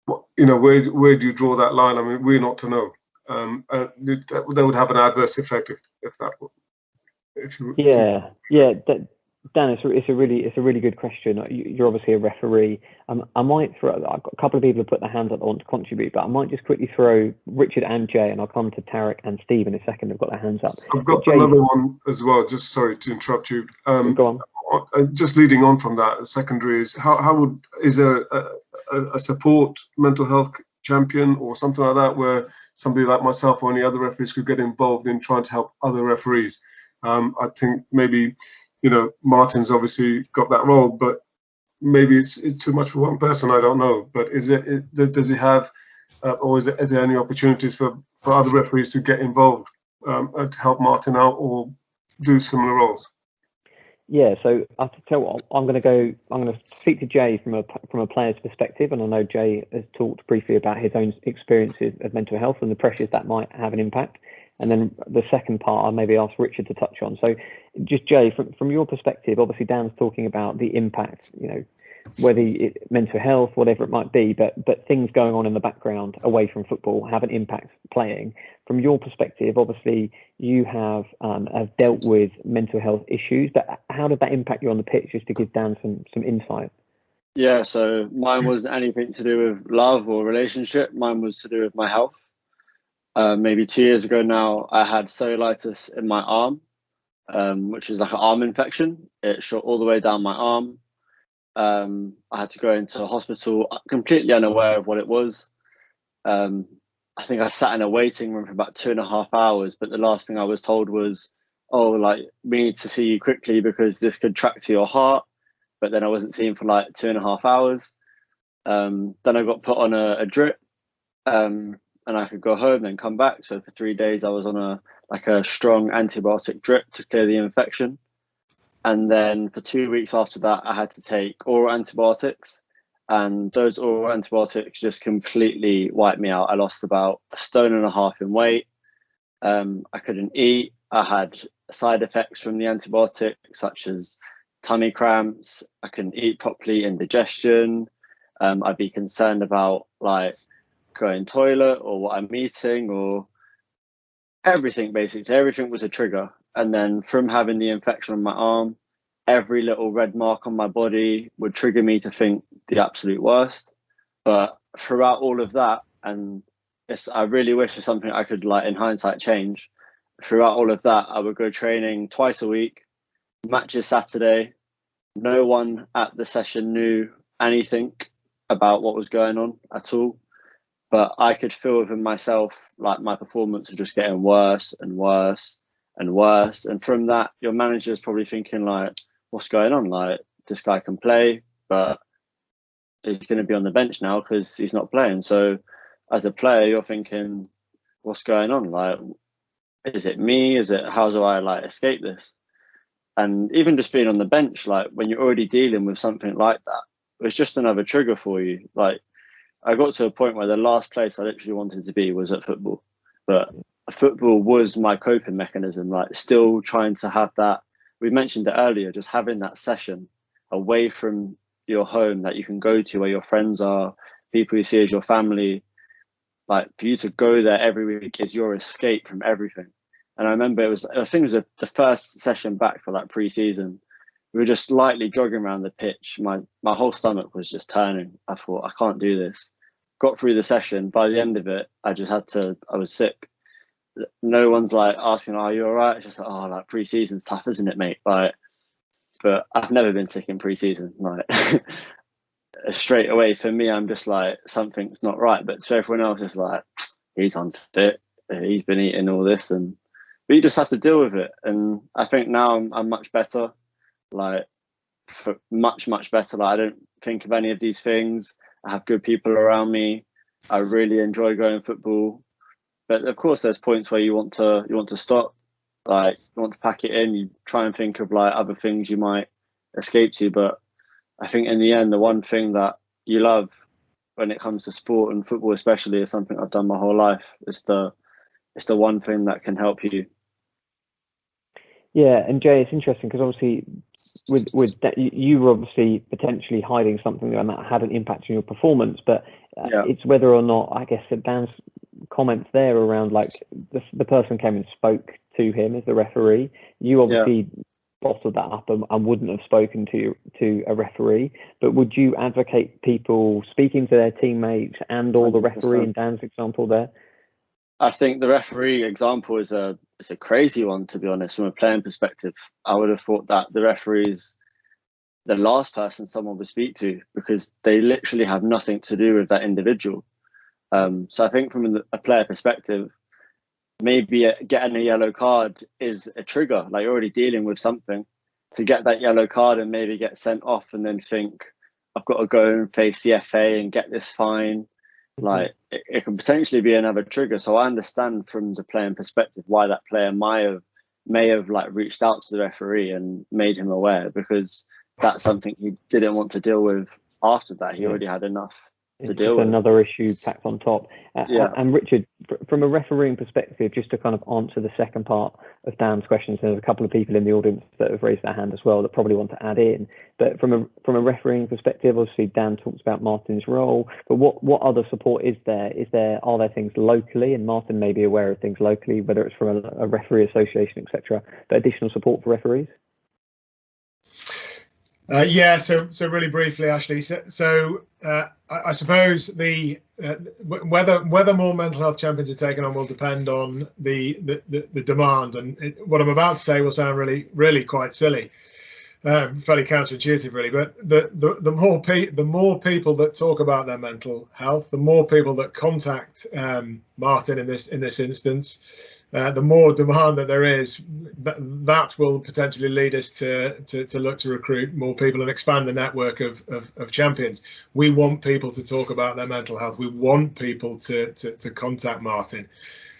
where do you draw that line? I mean, we're not to know. That would have an adverse effect if that. Dan, it's a really good question. You're obviously a referee. I might throw. A couple of people have put their hands up that want to contribute, but I might just quickly throw Richard and Jay, and I'll come to Tarik and Steve in a second. They've got their hands up. I've got another one as well. Just sorry to interrupt you. Go on. Just leading on from that, secondary is is there a support mental health champion or something like that, where somebody like myself or any other referees could get involved in trying to help other referees? I think maybe, Martin's obviously got that role, but maybe it's too much for one person. I don't know. But does he have, or is there any opportunities for other referees to get involved to help Martin out or do similar roles? Yeah, so I have to tell what I'm going to speak to Jay from a player's perspective, and I know Jay has talked briefly about his own experiences of mental health and the pressures that might have an impact. And then the second part, I'll maybe ask Richard to touch on. So just Jay, from your perspective, obviously Dan's talking about the impact, whether it's mental health, whatever it might be, but things going on in the background away from football have an impact playing. From your perspective, obviously you have dealt with mental health issues, but how did that impact you on the pitch, just to give Dan some insight? Yeah, so mine wasn't anything to do with love or relationship. Mine was to do with my health. Maybe 2 years ago now, I had cellulitis in my arm, which is like an arm infection. It shot all the way down my arm. I had to go into a hospital completely unaware of what it was. I think I sat in a waiting room for about 2.5 hours, but the last thing I was told was, we need to see you quickly because this could track to your heart. But then I wasn't seen for like 2.5 hours. Then I got put on a drip, and I could go home and come back. So for 3 days, I was on a strong antibiotic drip to clear the infection. And then for 2 weeks after that, I had to take oral antibiotics. And those oral antibiotics just completely wiped me out. I lost about 1.5 stone in weight. I couldn't eat. I had side effects from the antibiotics, such as tummy cramps. I couldn't eat properly, indigestion. I'd be concerned about going toilet or what I'm eating or everything, basically. Everything was a trigger. And then from having the infection on my arm, every little red mark on my body would trigger me to think the absolute worst. But throughout all of that, and I really wish it's something I could, in hindsight, change. Throughout all of that, I would go training twice a week, matches Saturday. No one at the session knew anything about what was going on at all. But I could feel within myself, my performance was just getting worse and worse and worse. And from that, your manager's probably thinking, what's going on? This guy can play, but he's going to be on the bench now because he's not playing. So as a player, you're thinking, what's going on? Is it me? How do I escape this? And even just being on the bench, when you're already dealing with something like that, it's just another trigger for you. I got to a point where the last place I literally wanted to be was at football. But football was my coping mechanism, still trying to have that. We mentioned it earlier, just having that session away from your home that you can go to where your friends are, people you see as your family. For you to go there every week is your escape from everything. And I remember I think it was the first session back for pre-season. We were just lightly jogging around the pitch. My whole stomach was just turning. I thought, I can't do this. Got through the session. By the end of it, I was sick. No one's asking, are you all right? It's just pre-season's tough, isn't it, mate? But I've never been sick in pre-season. Straight away for me, I'm just something's not right. But to everyone else, it's he's unfit. he's been eating all this, but you just have to deal with it. And I think now I'm much better, like much better. Like I don't think of any of these things. I have good people around me. I really enjoy going football, but of course there's points where you want to stop, like you want to pack it in. You try and think of like other things you might escape to, but I think in the end, the one thing that you love when it comes to sport and football, especially, is something I've done my whole life. It's the one thing that can help you. Yeah, and Jay, it's interesting because obviously with that, you were obviously potentially hiding something and that had an impact on your performance, but it's whether or not, I guess, that Dan's comments there around like the person came and spoke to him as the referee. You obviously bottled that up and wouldn't have spoken to a referee, but would you advocate people speaking to their teammates and or the referee in Dan's example there? I think the referee example is a crazy one, to be honest. From a playing perspective, I would have thought that the referee is the last person someone would speak to because they literally have nothing to do with that individual. So I think from a player perspective, maybe getting a yellow card is a trigger. Like you're already dealing with something. To get that yellow card and maybe get sent off and then think, I've got to go and face the FA and get this fine. Like it can potentially be another trigger. So I understand from the playing perspective why that player may have like reached out to the referee and made him aware, because that's something he didn't want to deal with after that. He already had enough to deal with. Another issue packed on top. And Richard, from a refereeing perspective, just to kind of answer the second part of Dan's questions, there's a couple of people in the audience that have raised their hand as well that probably want to add in. But from a refereeing perspective, obviously Dan talks about Martin's role, but what other support is there? Are there things locally, and Martin may be aware of things locally, whether it's from a referee association, etc., but additional support for referees? So really briefly, Ashley. I suppose the whether more mental health champions are taken on will depend on the demand. And what I'm about to say will sound really quite silly, fairly counterintuitive, really. But the more people that talk about their mental health, the more people that contact Martin in this instance, the more demand that there is, that will potentially lead us to look to recruit more people and expand the network of champions. We want people to talk about their mental health. We want people to contact Martin.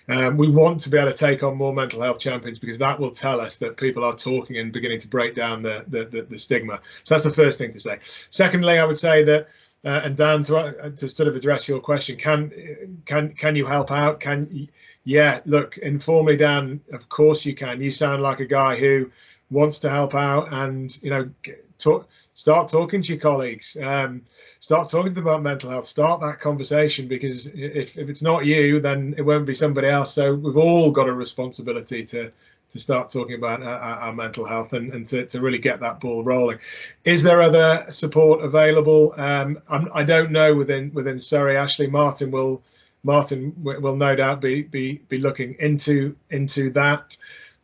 We want to be able to take on more mental health champions because that will tell us that people are talking and beginning to break down the stigma. So that's the first thing to say. Secondly, I would say that, and Dan, to sort of address your question, can you help out? Yeah, look, inform me, Dan. Of course you can. You sound like a guy who wants to help out, and start talking to your colleagues. Start talking to them about mental health. Start that conversation, because if it's not you, then it won't be somebody else. So we've all got a responsibility to start talking about our mental health and to really get that ball rolling. Is there other support available? I don't know within Surrey. Ashley, Martin will no doubt be looking into that,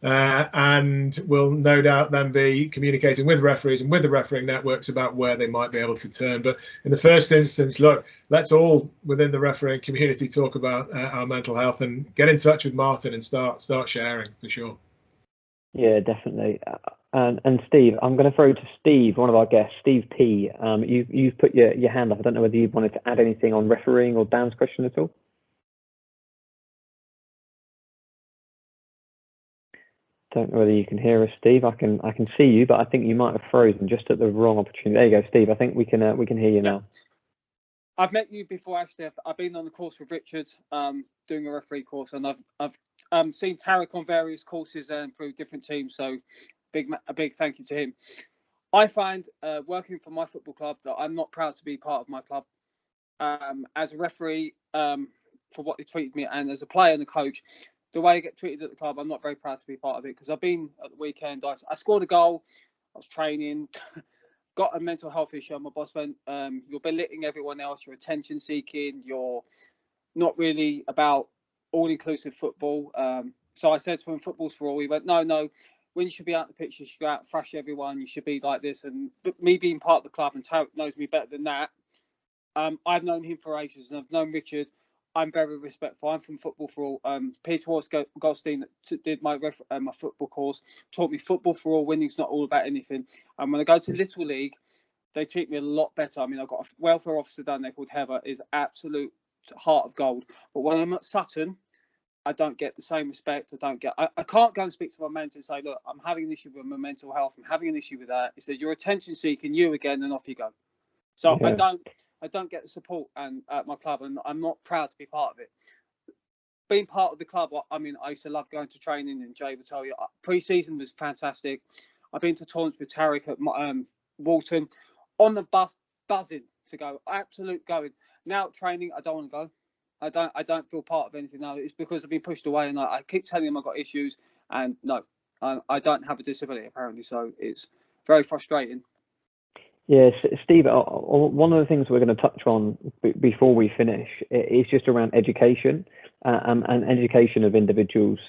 and will no doubt then be communicating with referees and with the refereeing networks about where they might be able to turn. But in the first instance, look, let's all within the refereeing community talk about our mental health and get in touch with Martin and start sharing, for sure. Yeah, definitely. And Steve, I'm going to throw to Steve, one of our guests, Steve P. You've put your hand up. I don't know whether you wanted to add anything on refereeing or Dan's question at all. Don't know whether you can hear us, Steve. I can see you, but I think you might have frozen just at the wrong opportunity. There you go, Steve. I think we can hear you now. I've met you before, actually. I've been on the course with Richard, doing a referee course, and I've seen Tarik on various courses and through different teams. So a big thank you to him. I find working for my football club that I'm not proud to be part of my club. As a referee, for what they treated me, and as a player and a coach, the way I get treated at the club, I'm not very proud to be part of it, because I've been at the weekend. I scored a goal. I was training. Got a mental health issue. My boss went, you're belittling everyone else. You're attention seeking. You're not really about all-inclusive football. So I said to him, football's for all. He went, no. When you should be out the pitch, you should go out and thrash everyone. You should be like this. And me being part of the club, and Tarik knows me better than that. I've known him for ages, and I've known Richard. I'm very respectful. I'm from Football for All. Peter Goldstein did my football course, taught me football for all. Winning's not all about anything. And when I go to Little League, they treat me a lot better. I mean, I've got a welfare officer down there called Heather, is absolute heart of gold. But when I'm at Sutton, I don't get the same respect. I can't go and speak to my mentor and say, look, I'm having an issue with my mental health. I'm having an issue with that. He said, you're attention seeking, you again, and off you go. So yeah. I don't get the support at my club, and I'm not proud to be part of it. Being part of the club, I mean, I used to love going to training, and Jay will tell you, pre-season was fantastic. I've been to tournaments with Tarik at Walton, on the bus, buzzing to go, absolute going. Now training, I don't want to go. I don't feel part of anything now. It's because I've been pushed away, and I keep telling them I've got issues, and no, I don't have a disability apparently, so it's very frustrating. Yes, Steve, one of the things we're going to touch on before we finish is just around education and education of individuals,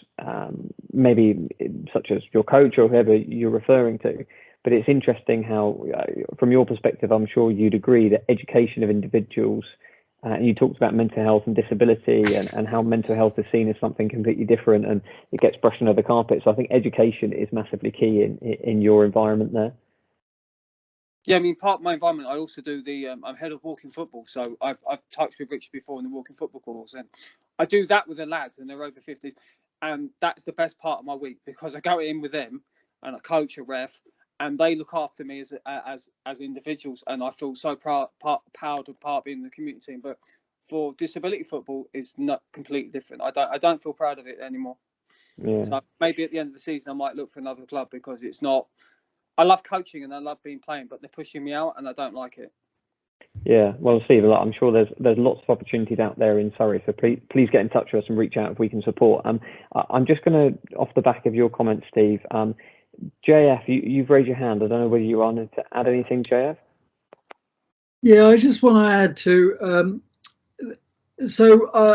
maybe such as your coach or whoever you're referring to. But it's interesting how, from your perspective, I'm sure you'd agree that education of individuals, you talked about mental health and disability and how mental health is seen as something completely different and it gets brushed under the carpet. So I think education is massively key in your environment there. Yeah, I mean, part of my environment, I also do I'm head of walking football. So I've touched with Richard before in the walking football course, and I do that with the lads, and they're over 50s. And that's the best part of my week because I go in with them and I coach a ref, and they look after me as individuals. And I feel so proud of part being in the community team. But for disability football, is not completely different. I don't feel proud of it anymore. Yeah. So maybe at the end of the season, I might look for another club because it's not. I love coaching and I love being playing, but they're pushing me out and I don't like it. Yeah, well, Steve, I'm sure there's lots of opportunities out there in Surrey, so please get in touch with us and reach out if we can support. I'm just going to, off the back of your comments, Steve, JF, you've raised your hand. I don't know whether you wanted to add anything, JF? Yeah, I just want to add to,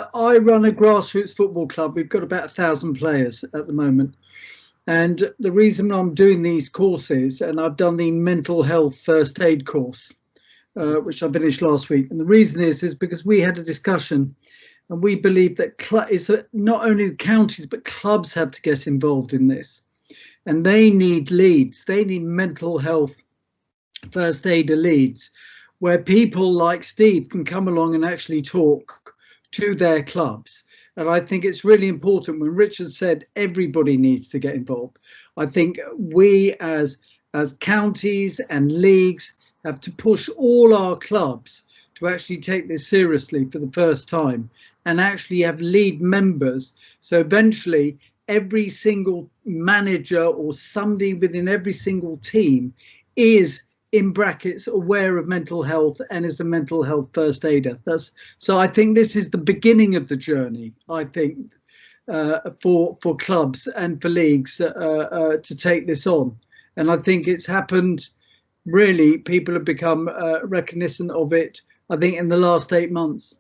I run a grassroots football club. We've got about 1,000 players at the moment. And the reason I'm doing these courses, and I've done the mental health first aid course, which I finished last week. And the reason is because we had a discussion and we believe that it's not only the counties, but clubs have to get involved in this. And they need leads. They need mental health first aider leads where people like Steve can come along and actually talk to their clubs. And I think it's really important when Richard said everybody needs to get involved. I think we as counties and leagues have to push all our clubs to actually take this seriously for the first time and actually have lead members. So eventually every single manager or somebody within every single team is in brackets aware of mental health and is a mental health first aider. So I think this is the beginning of the journey, I think, for clubs and for leagues to take this on. And I think it's happened, really, people have become recognizant of it, I think, in the last 8 months,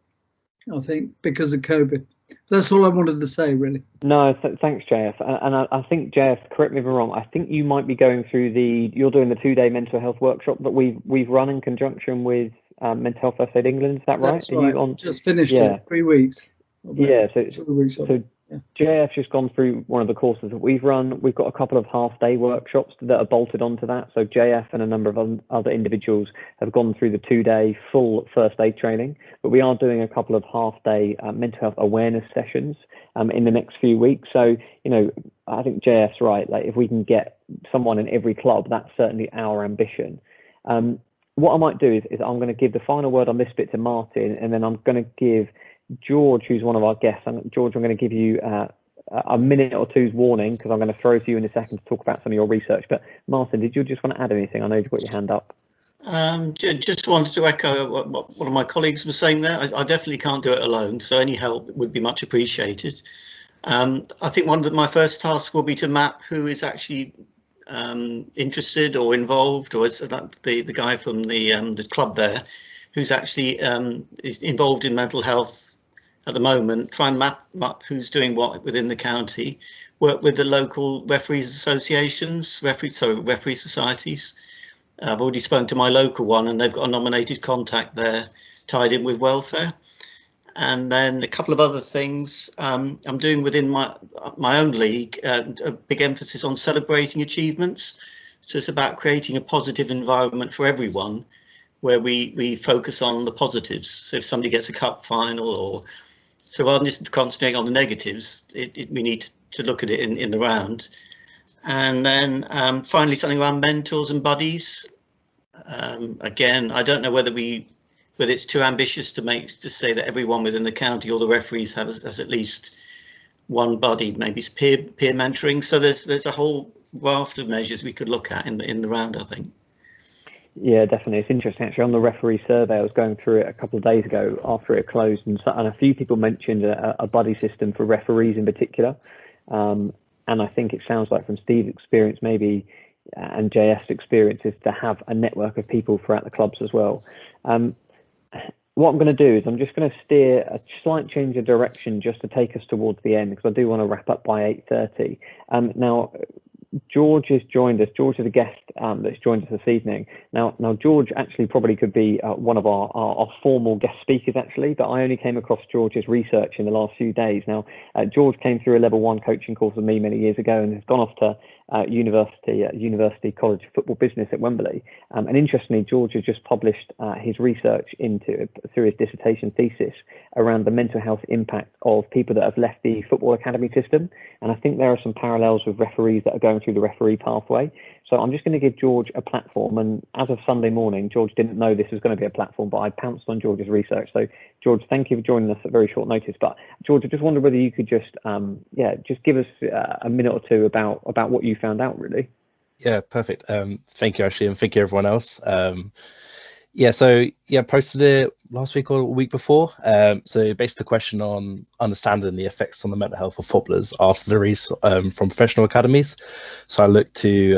I think, because of COVID. That's all I wanted to say, really. No, thanks, JF. And I think, JF, correct me if I'm wrong, I think you might be going through you're doing the 2-day mental health workshop that we've run in conjunction with Mental Health First Aid England. Is that right? That's right. Just finished it, 3 weeks. Yeah, so JF's just gone through one of the courses that we've run. We've got a couple of half-day workshops that are bolted onto that. So JF and a number of other individuals have gone through the 2-day full first aid training, but we are doing a couple of half-day mental health awareness sessions in the next few weeks. So, I think JF's right. Like, if we can get someone in every club, that's certainly our ambition. What I might do is I'm going to give the final word on this bit to Martin, and then I'm going to give George, who's one of our guests. George, I'm going to give you a minute or two's warning because I'm going to throw to you in a second to talk about some of your research. But Martin, did you just want to add anything? I know you've got your hand up. Just wanted to echo what one of my colleagues was saying there. I definitely can't do it alone, so any help would be much appreciated. I think one of my first tasks will be to map who is actually interested or involved, or is that the guy from the club there who's actually is involved in mental health at the moment, try and map who's doing what within the county, work with the local referees associations, referee societies. I've already spoken to my local one and they've got a nominated contact there tied in with welfare. And then a couple of other things I'm doing within my own league, a big emphasis on celebrating achievements. So it's about creating a positive environment for everyone, where we focus on the positives. So if somebody gets a cup final, or so rather than just concentrating on the negatives, we need to look at it in the round. And then finally, something around mentors and buddies. Again, I don't know whether it's too ambitious to say that everyone within the county or the referees has at least one buddy. Maybe it's peer mentoring. So there's a whole raft of measures we could look at in the round, I think. Yeah, definitely. It's interesting, actually. On the referee survey, I was going through it a couple of days ago after it closed, and a few people mentioned a buddy system for referees in particular. And I think it sounds like from Steve's experience, maybe, and JF's experience, is to have a network of people throughout the clubs as well. What I'm going to do is I'm just going to steer a slight change of direction just to take us towards the end, because I do want to wrap up by 8:30. Now, George has joined us. George is a guest that's joined us this evening. Now George actually probably could be one of our formal guest speakers, actually, but I only came across George's research in the last few days. Now, George came through a level 1 coaching course with me many years ago and has gone off to University College of Football Business at Wembley. And interestingly, George has just published his research through his dissertation thesis around the mental health impact of people that have left the football academy system. And I think there are some parallels with referees that are going through the referee pathway. So I'm just going to give George a platform. And as of Sunday morning, George didn't know this was going to be a platform, but I pounced on George's research. So George, thank you for joining us at very short notice. But George, I just wondered whether you could just give us a minute or two about what you found out, really. Yeah, perfect. Thank you, Ashley, and thank you everyone else. Posted it last week or a week before. So based the question on understanding the effects on the mental health of footballers after the release from professional academies. So I looked to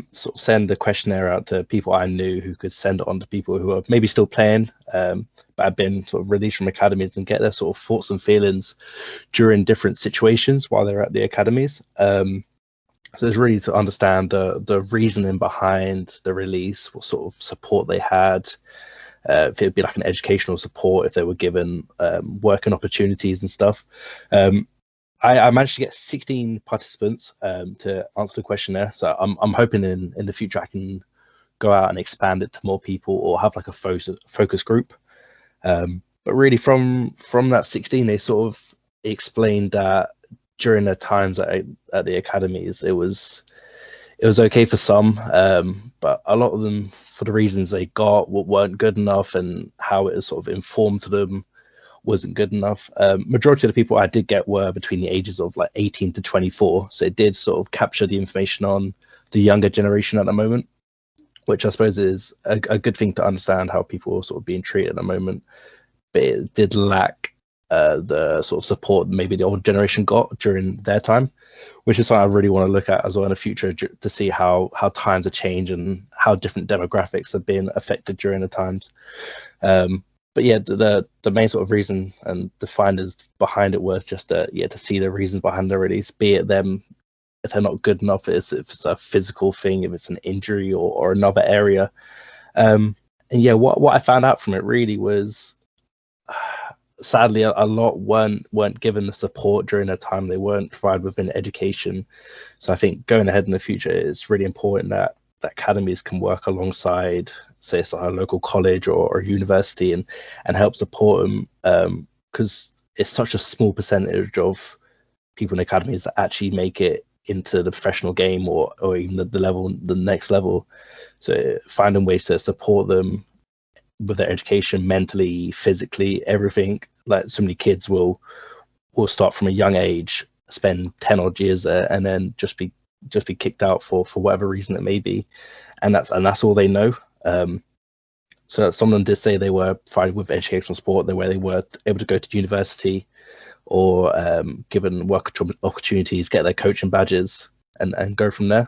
sort of send a questionnaire out to people I knew who could send it on to people who are maybe still playing, but have been sort of released from academies, and get their sort of thoughts and feelings during different situations while they're at the academies. So it's really to understand the reasoning behind the release, what sort of support they had, if it would be like an educational support, if they were given working opportunities and stuff. I managed to get 16 participants to answer the questionnaire. So I'm hoping in the future I can go out and expand it to more people, or have like a focus group. But really from that 16, they sort of explained that during their times at the academies, it was okay for some, but a lot of them, for the reasons they got, weren't good enough, and how it was sort of informed to them wasn't good enough. Majority of the people I did get were between the ages of like 18 to 24, so it did sort of capture the information on the younger generation at the moment, which I suppose is a good thing to understand how people are sort of being treated at the moment. But it did lack the sort of support maybe the old generation got during their time, which is something I really want to look at as well in the future, to see how times are changing and how different demographics have been affected during the times. But yeah, the main sort of reason and the findings behind it was just to see the reasons behind the release, be it them if they're not good enough, if it's a physical thing, if it's an injury or another area. And yeah, what I found out from it really was, sadly, a lot weren't given the support during their time. They weren't provided within education. So I think going ahead in the future, it's really important that academies can work alongside, say, it's like a local college or a university, and help support them, because it's such a small percentage of people in academies that actually make it into the professional game or even the next level. So finding ways to support them with their education, mentally, physically, everything. Like, so many kids will start from a young age, spend 10 odd years there, and then just be kicked out for whatever reason it may be, and that's all they know. So some of them did say they were provided with educational support, where they were able to go to university or given work opportunities, get their coaching badges, and go from there.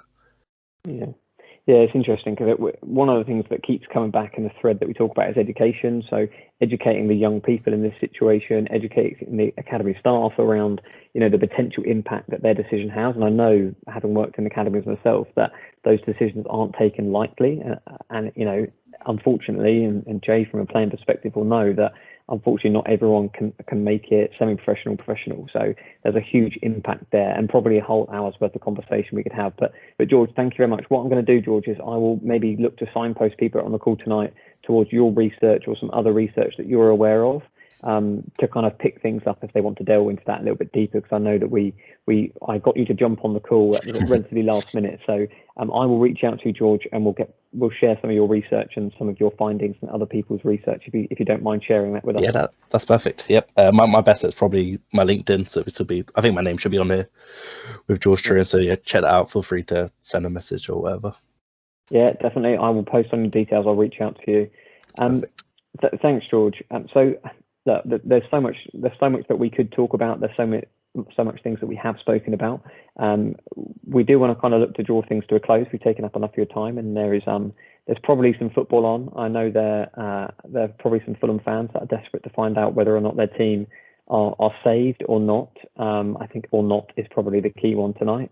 Yeah, it's interesting, because one of the things that keeps coming back in the thread that we talk about is education. So educating the young people in this situation, educating the academy staff around, the potential impact that their decision has. And I know, having worked in academies myself, that those decisions aren't taken lightly. And unfortunately, and Jay from a playing perspective will know that unfortunately not everyone can make it semi-professional, professional. So there's a huge impact there, and probably a whole hour's worth of conversation we could have. But George, thank you very much. What I'm going to do, George, is I will maybe look to signpost people on the call tonight towards your research or some other research that you're aware of, to kind of pick things up if they want to delve into that a little bit deeper, because I know that I got you to jump on the call at the relatively last minute. So I will reach out to you, George, and we'll share some of your research and some of your findings and other people's research if you don't mind sharing that with us. Yeah, that's perfect. Yep. My best is probably my LinkedIn, so it'll be, I think my name should be on here with George Turin. So yeah, check that out. Feel free to send a message or whatever. Yeah, definitely. I will post on your details. I'll reach out to you. Thanks, George. So look, there's so much that we could talk about. There's so much things that we have spoken about. We do want to kind of look to draw things to a close. We've taken up enough of your time, and there's probably some football on. I know there are probably some Fulham fans that are desperate to find out whether or not their team are saved or not. I think or not is probably the key one tonight.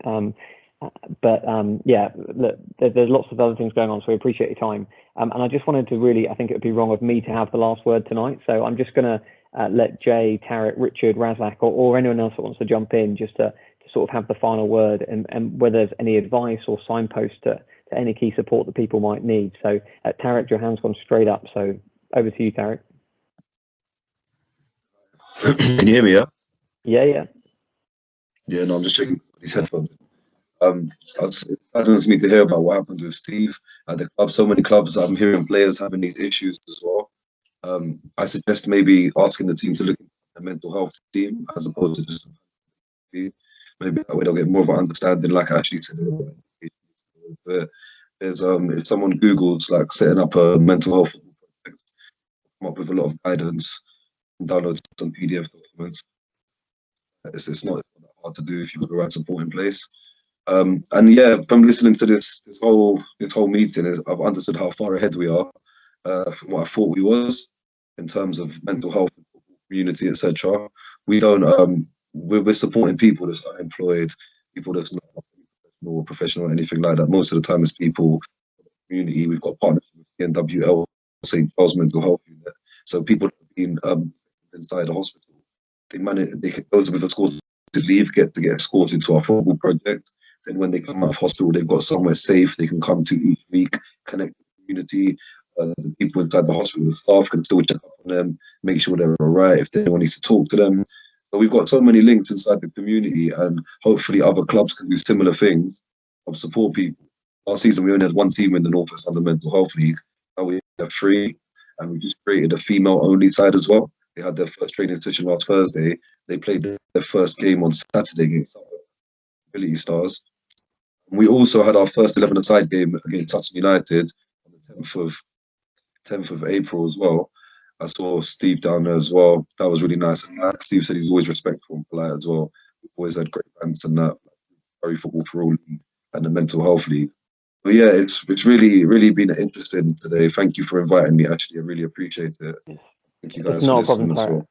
Yeah, look, there's lots of other things going on, so we appreciate your time. And I just wanted to really, I think it would be wrong of me to have the last word tonight. So I'm just going to let Jay, Tarik, Richard, Razak, or anyone else that wants to jump in just to sort of have the final word, and whether there's any advice or signpost to any key support that people might need. So Tarik, your hand's gone straight up. So over to you, Tarik. Can you hear me? Yeah. Yeah, no, I'm just checking these headphones. It saddens me to hear about what happened with Steve at the club. So many clubs, I'm hearing players having these issues as well. I suggest maybe asking the team to look at the mental health team as opposed to just maybe that way they'll get more of an understanding, like Ashley said. There's if someone Googles like setting up a mental health project, come up with a lot of guidance, and download some PDF documents. It's not hard to do if you've got the right support in place. And yeah, from listening to this whole meeting, I've understood how far ahead we are from what I thought we was in terms of mental health, community, etc. We don't. We're supporting people that's unemployed, people that's not professional or anything like that. Most of the time, it's people in the community. We've got partnerships with CNWL, St. Charles Mental Health Unit. So people that have been inside the hospital, they can go to with a score to leave, get escorted to our football project. Then when they come out of hospital, they've got somewhere safe they can come to each week, connect with the community. The people inside the hospital, the staff can still check up on them, make sure they're all right if anyone needs to talk to them. So we've got so many links inside the community, and hopefully other clubs can do similar things of support people. Last season, we only had one team in the North West London Mental Health League. Now we have 3, and we just created a female-only side as well. They had their first training session last Thursday. They played their first game on Saturday against Ability Stars. We also had our first 11-a-side game against Sutton United on the 10th of April as well. I saw Steve down there as well. That was really nice. And like Steve said, he's always respectful and polite as well. We've always had great bands and that. Very Football for All League and the Mental Health League. But yeah, it's really been interesting today. Thank you for inviting me. Actually, I really appreciate it. Thank you guys for listening as well.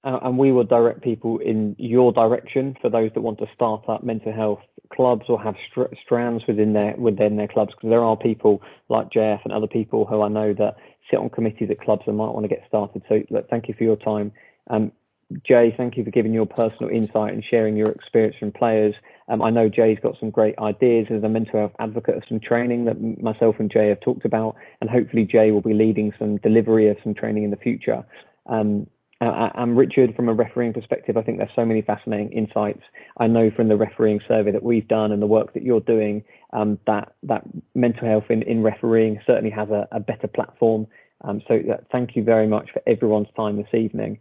And we will direct people in your direction for those that want to start up mental health clubs or have strands within their clubs, because there are people like JF and other people who I know that sit on committees at clubs and might want to get started. So look, thank you for your time. Jay, thank you for giving your personal insight and sharing your experience from players. I know Jay's got some great ideas as a mental health advocate of some training that myself and Jay have talked about, and hopefully Jay will be leading some delivery of some training in the future. And Richard, from a refereeing perspective, I think there's so many fascinating insights. I know from the refereeing survey that we've done and the work that you're doing, that mental health in refereeing certainly has a better platform. So thank you very much for everyone's time this evening.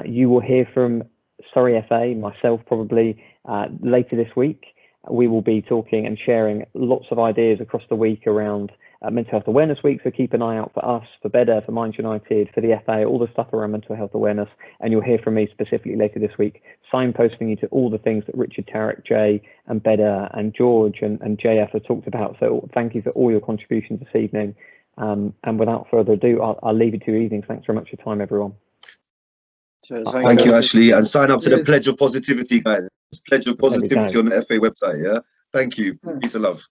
You will hear from Surrey FA, myself probably later this week. We will be talking and sharing lots of ideas across the week around Mental Health Awareness Week, so keep an eye out for us, for Better, for Minds United, for the FA, all the stuff around mental health awareness, and you'll hear from me specifically later this week, signposting you to all the things that Richard, Tarik, Jay, and Better, and George, and JF have talked about. So thank you for all your contributions this evening, and without further ado, I'll leave you to your evening. Thanks very much for your time, everyone. Cheers. Thank you, Ashley, and sign up to the Pledge of Positivity, guys. Pledge of Positivity on the FA website, yeah? Thank you. Peace and love.